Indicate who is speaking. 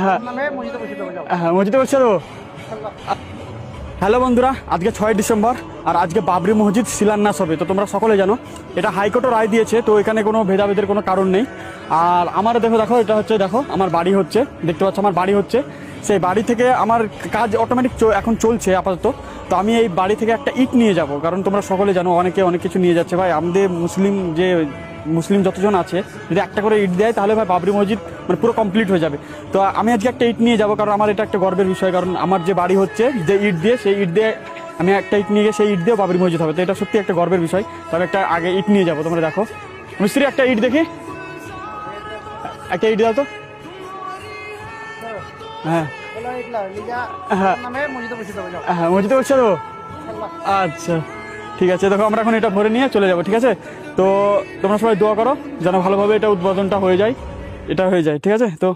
Speaker 1: হ্যাঁ হ্যাঁ, মসজিদে বসে দেবো। হ্যালো বন্ধুরা, আজকে 6 ডিসেম্বর আর আজকে বাবরি মসজিদ শিলান্যাস হবে। তো তোমরা সকলে জানো এটা হাইকোর্টও রায় দিয়েছে, তো এখানে কোনো ভেদাভেদের কোনো কারণ নেই। আর আমার দেখো এটা হচ্ছে, দেখো আমার বাড়ি হচ্ছে, দেখতে পাচ্ছ আমার বাড়ি হচ্ছে। সেই বাড়ি থেকে আমার কাজ অটোমেটিক এখন চলছে আপাতত। তো আমি এই বাড়ি থেকে একটা ইট নিয়ে যাব, কারণ তোমরা সকলে জানো অনেকে অনেক কিছু নিয়ে যাচ্ছে। ভাই আমাদের মুসলিম যতজন আছে, যদি একটা করে ইট দেয় তাহলে ভাই বাবরি মসজিদ মানে পুরো কমপ্লিট হয়ে যাবে। তো আমি আজকে একটা ইট নিয়ে যাব, কারণ আমার এটা একটা গর্বের বিষয়। কারণ আমার যে বাড়ি হচ্ছে, যে ইট দিয়ে, সেই ইট দিয়ে আমি একটা ইট নিয়ে গিয়ে সেই ইট দিয়েও বাবরি মসজিদ হবে। তো এটা সত্যি একটা গর্বের বিষয়। তবে একটা আগে ইট নিয়ে যাবো। তোমরা দেখো মিস্ত্রি, একটা ইট দেখি, একটা ইট দাও তো। হ্যাঁ হ্যাঁ হ্যাঁ, মসজিদে বসে দেবো। আচ্ছা ঠিক আছে, দেখো আমরা এখন এটা ভরে নিয়ে চলে যাবো, ঠিক আছে? তো তোমরা সবাই দোয়া করো যেন ভালোভাবে এটা উদ্বোধনটা হয়ে যায়, ঠিক আছে? তো